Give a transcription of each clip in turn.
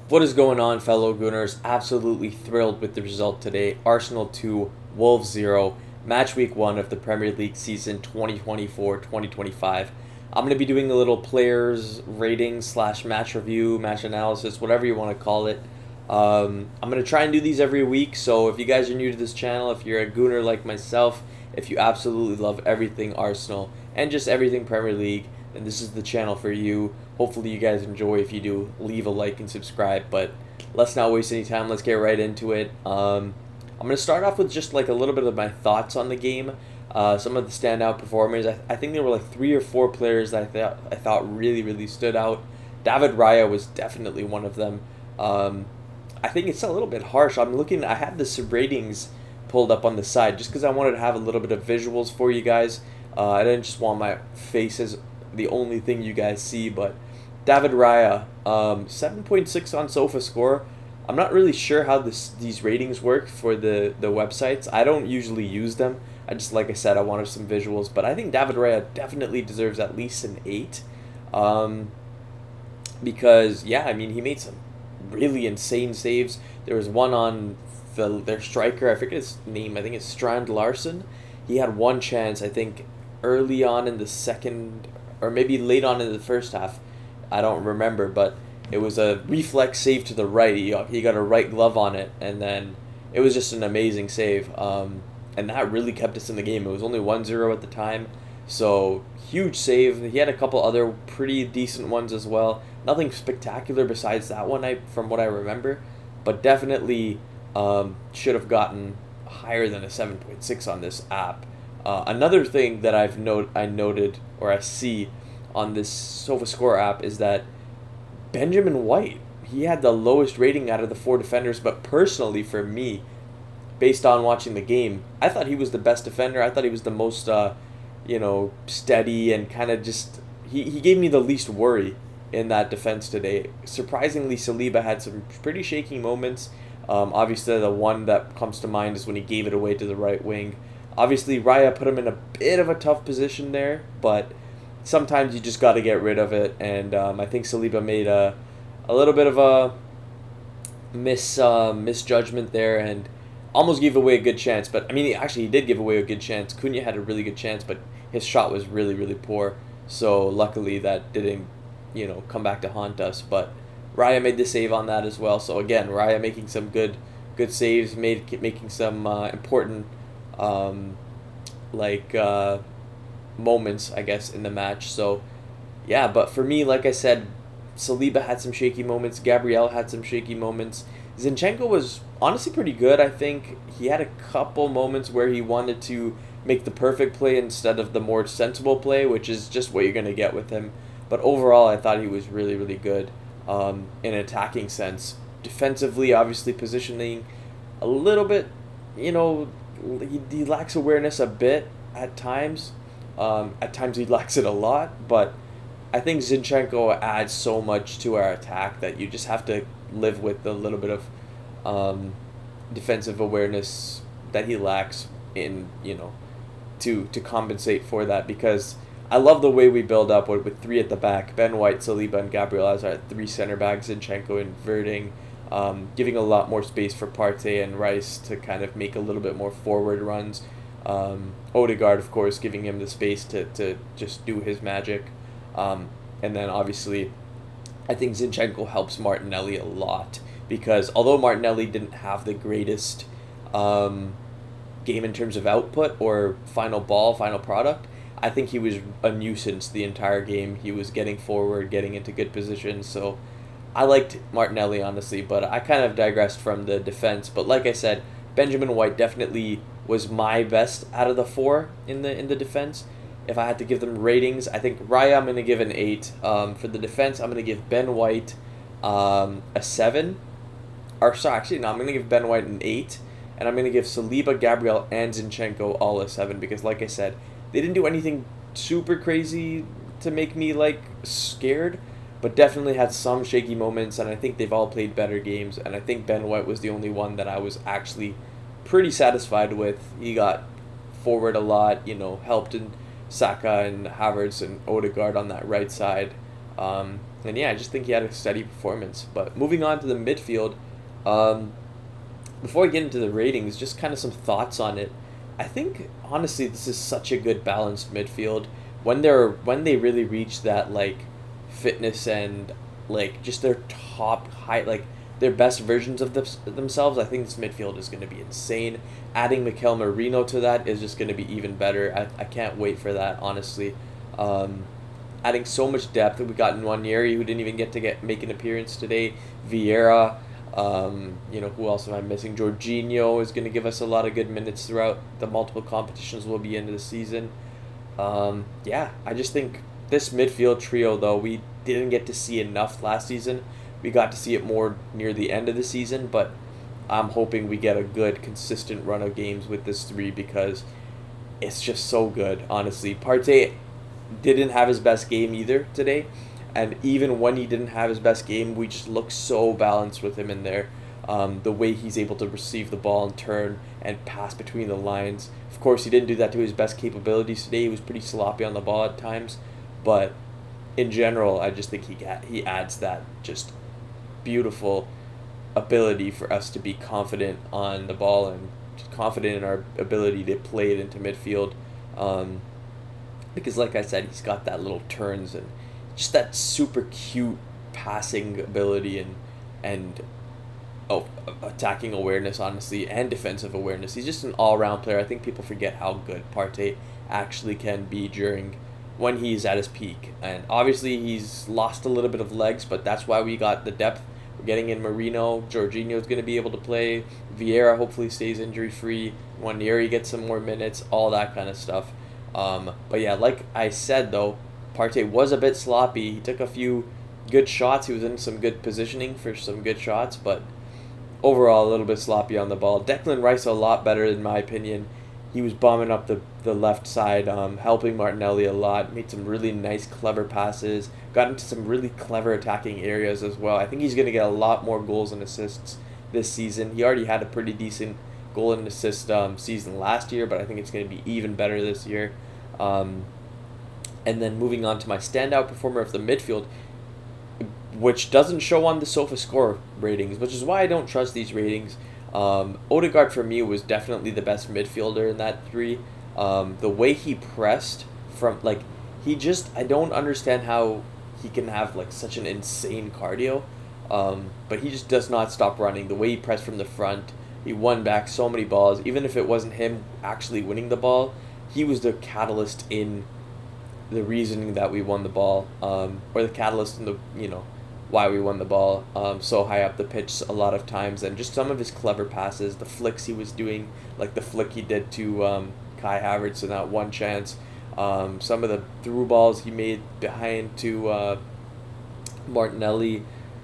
What is going on, fellow Gooners? Absolutely thrilled with the result today. Arsenal 2, Wolves 0, match week 1 of the Premier League season 2024-2025. I'm going to be doing a little players rating slash match review, match analysis, whatever you want to call it. I'm going to try and do these every week, so if you guys are new to this channel, if you're a Gooner like myself, if you absolutely love everything Arsenal and just everything Premier League, then this is the channel for you. Hopefully you guys enjoy. If you do, leave a like and subscribe. But let's not waste any time. Let's get right into it. I'm going to start off with just like a little bit of my thoughts on the game. Some of the standout performers. I think there were like 3 or 4 players that I thought really stood out. David Raya was definitely one of them. I think it's a little bit harsh. I had the ratings pulled up on the side just because I wanted to have a little bit of visuals for you guys. I didn't just want my face as the only thing you guys see, but David Raya, 7.6 on SofaScore. I'm not really sure how these ratings work for the websites. I don't usually use them. Like I said, I wanted some visuals, but I think David Raya definitely deserves at least an 8. Because, yeah, I mean, he made some really insane saves. There was one on their striker, I forget his name, I think it's Strand Larson. He had one chance, I think, early on in the second, or maybe late on in the first half. I don't remember, but it was a reflex save to the right. He got a right glove on it, and then it was just an amazing save. And that really kept us in the game. It was only 1-0 at the time, so huge save. He had a couple other pretty decent ones as well. Nothing spectacular besides that one, from what I remember, but definitely should have gotten higher than a 7.6 on this app. Another thing that I noted or I see on this SofaScore app is that Benjamin White, he had the lowest rating out of the 4 defenders, but personally for me, based on watching the game, I thought he was the best defender. I thought he was the most steady and kind of just he gave me the least worry in that defense today. Surprisingly, Saliba had some pretty shaky moments. Obviously, the one that comes to mind is when he gave it away to the right wing. Obviously, Raya put him in a bit of a tough position there, but sometimes you just got to get rid of it. And I think Saliba made a little bit of a misjudgment there and almost gave away a good chance. But I mean, he did give away a good chance. Cunha had a really good chance, but his shot was really poor. So luckily that didn't come back to haunt us. But Raya made the save on that as well. So again, Raya making some good saves, making some important moments, I guess, in the match. So yeah, but for me, like I said, Saliba had some shaky moments. Gabriel had some shaky moments. Zinchenko was honestly pretty good. I think he had a couple moments where he wanted to make the perfect play instead of the more sensible play, which is just what you're going to get with him. But overall, I thought he was really good in an attacking sense. Defensively, obviously, positioning a little bit, he lacks awareness a bit at times. At times he lacks it a lot, but I think Zinchenko adds so much to our attack that you just have to live with a little bit of defensive awareness that he lacks to compensate for that, because I love the way we build up with 3 at the back. Ben White, Saliba, and Gabriel as our 3 center backs. Zinchenko inverting, giving a lot more space for Partey and Rice to kind of make a little bit more forward runs. Odegaard, of course, giving him the space to just do his magic. And then obviously, I think Zinchenko helps Martinelli a lot, because although Martinelli didn't have the greatest game in terms of output or final product, I think he was a nuisance the entire game. He was getting forward, getting into good positions, so I liked Martinelli, honestly, but I kind of digressed from the defense. But like I said, Benjamin White definitely was my best out of the 4 in the defense. If I had to give them ratings, I think Raya I'm going to give an 8. For the defense, I'm going to give Ben White a 7. I'm going to give Ben White an 8. And I'm going to give Saliba, Gabriel, and Zinchenko all a 7, because like I said, they didn't do anything super crazy to make me scared, but definitely had some shaky moments, and I think they've all played better games, and I think Ben White was the only one that I was actually pretty satisfied with. He got forward a lot, helped in Saka and Havertz and Odegaard on that right side. And yeah, I just think he had a steady performance. But moving on to the midfield, um, before I get into the ratings, just kind of some thoughts on it. I think honestly this is such a good balanced midfield. When they really reach that like fitness and like just their top high like their best versions of themselves, I think this midfield is going to be insane. Adding Mikel Merino to that is just going to be even better. I can't wait for that, honestly. Um, Adding so much depth. We got Nwaneri, who didn't even get to make an appearance today. Vieira. Who else am I missing? Jorginho is going to give us a lot of good minutes throughout the multiple competitions we'll be into the season. Yeah, I just think this midfield trio, though, we didn't get to see enough last season. We got to see it more near the end of the season, but I'm hoping we get a good, consistent run of games with this three because it's just so good, honestly. Partey didn't have his best game either today, and even when he didn't have his best game, we just look so balanced with him in there. The way he's able to receive the ball and turn and pass between the lines. Of course, he didn't do that to his best capabilities today. He was pretty sloppy on the ball at times, but in general, I just think he adds that just beautiful ability for us to be confident on the ball and confident in our ability to play it into midfield. Because like I said, he's got that little turns and just that super cute passing ability and attacking awareness, honestly, and defensive awareness. He's just an all-round player. I think people forget how good Partey actually can be when he's at his peak. And obviously he's lost a little bit of legs, but that's why we got the depth. We're getting in Marino. Jorginho's going to be able to play. Vieira hopefully stays injury-free. Nwaneri gets some more minutes, all that kind of stuff. But yeah, like I said, though, Partey was a bit sloppy. He took a few good shots. He was in some good positioning for some good shots, but overall a little bit sloppy on the ball. Declan Rice a lot better in my opinion. He was bombing up the left side, helping Martinelli a lot. Made some really nice, clever passes. Got into some really clever attacking areas as well. I think he's going to get a lot more goals and assists this season. He already had a pretty decent goal and assist season last year, but I think it's going to be even better this year. And then moving on to my standout performer of the midfield, which doesn't show on the SofaScore ratings, which is why I don't trust these ratings. Odegaard for me was definitely the best midfielder in that three. The way he pressed I don't understand how he can have like such an insane cardio, but he just does not stop running. The way he pressed from the front, he won back so many balls. Even if it wasn't him actually winning the ball, he was the catalyst in the reasoning that we won the ball, or the catalyst in why we won the ball so high up the pitch a lot of times, and just some of his clever passes, the flicks he was doing, like the flick he did to Kai Havertz in that one chance, some of the through balls he made behind to Martinelli,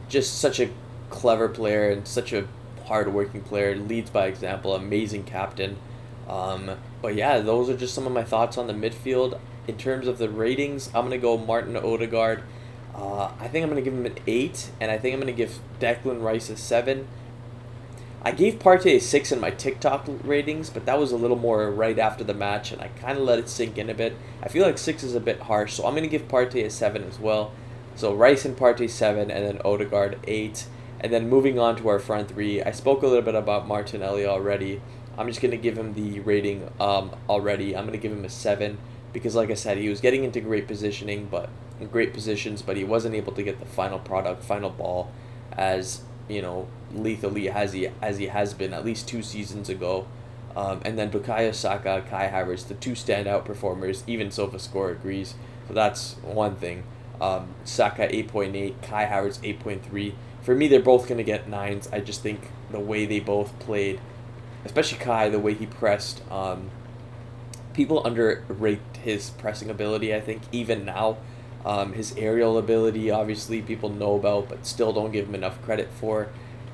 just such a clever player and such a hard-working player, leads by example, amazing captain. But yeah, those are just some of my thoughts on the midfield. In terms of the ratings, I'm going to go Martin Odegaard. I think I'm going to give him an 8, and I think I'm going to give Declan Rice a 7. I gave Partey a 6 in my TikTok ratings, but that was a little more right after the match, and I kind of let it sink in a bit. I feel like 6 is a bit harsh, so I'm going to give Partey a 7 as well. So Rice and Partey 7, and then Odegaard 8. And then moving on to our front three, I spoke a little bit about Martinelli already. I'm just going to give him the rating already. I'm going to give him a 7 because, like I said, he was getting into great positions, but he wasn't able to get the final ball as lethally as he has been at least 2 seasons ago. And then Bukayo Saka, Kai Havertz, the 2 standout performers. Even SofaScore agrees. So that's one thing. Saka 8.8, Kai Havertz 8.3. For me, they're both going to get 9s. I just think the way they both played, especially Kai, the way he pressed, people underrate his pressing ability, I think, even now. His aerial ability, obviously, people know about, but still don't give him enough credit for.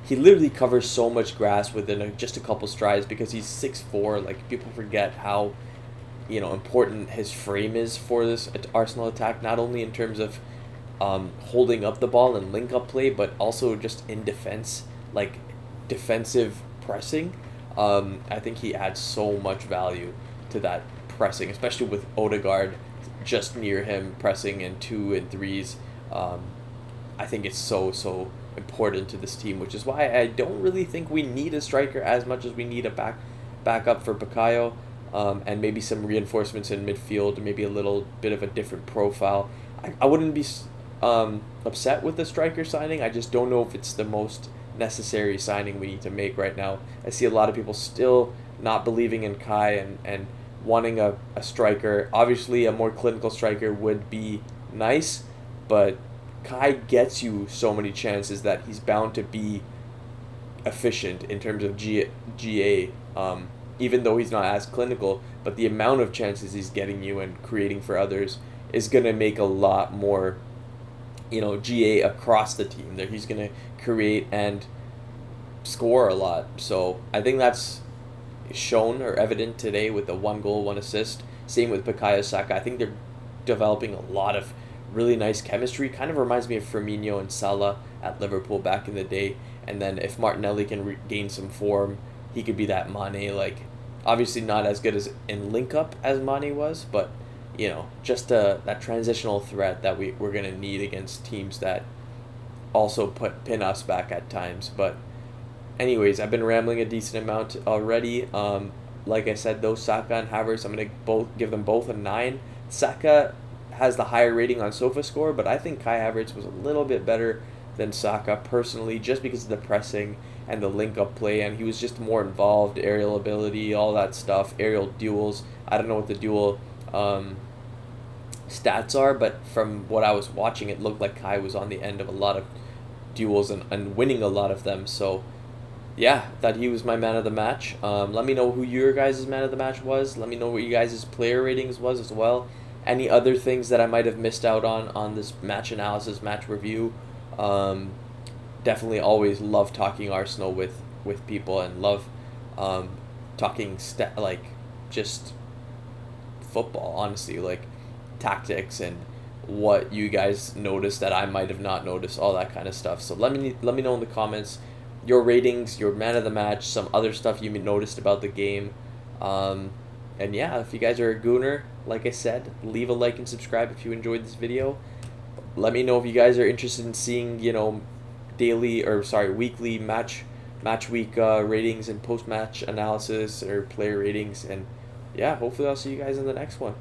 He literally covers so much grass within just a couple strides because he's 6'4". Like, people forget how, important his frame is for this Arsenal attack, not only in terms of holding up the ball and link-up play, but also just in defense, like defensive pressing. I think he adds so much value to that pressing, especially with Odegaard just near him pressing in 2 and 3s. I think it's so important to this team, which is why I don't really think we need a striker as much as we need a backup for Bukayo, and maybe some reinforcements in midfield, maybe a little bit of a different profile. I wouldn't be upset with the striker signing. I just don't know if it's the most necessary signing we need to make right now. I see a lot of people still not believing in Kai and wanting a striker. Obviously, a more clinical striker would be nice, but Kai gets you so many chances that he's bound to be efficient in terms of GA, even though he's not as clinical, but the amount of chances he's getting you and creating for others is going to make a lot more, GA across the team. That he's going to create and score a lot. So I think that's shown or evident today with the 1 goal, 1 assist. Same with Bukayo Saka. I think they're developing a lot of really nice chemistry. Kind of reminds me of Firmino and Salah at Liverpool back in the day. And then if Martinelli can gain some form, he could be that Mane. Like, obviously not as good as in link up as Mane was, but just that transitional threat that we're gonna need against teams that also pin us back at times. But anyways, I've been rambling a decent amount already. Like I said, though, Saka and Havertz, I'm gonna give them both a 9. Saka has the higher rating on SofaScore, but I think Kai Havertz was a little bit better than Saka personally, just because of the pressing and the link-up play, and he was just more involved, aerial ability, all that stuff, aerial duels. I don't know what the duel stats are, but from what I was watching, it looked like Kai was on the end of a lot of duels and winning a lot of them. So yeah, that he was my man of the match. Let me know who your guys' man of the match was. Let me know what you guys' player ratings was as well. Any other things that I might have missed out on this match analysis, match review. Definitely always love talking Arsenal with people, and love talking just football, honestly, like tactics and what you guys noticed that I might have not noticed, all that kind of stuff. So let me know in the comments your ratings, your man of the match, some other stuff you noticed about the game. And yeah, if you guys are a gooner, like I said, leave a like and subscribe if you enjoyed this video. Let me know if you guys are interested in seeing, weekly match week ratings and post-match analysis or player ratings. And yeah, hopefully I'll see you guys in the next one.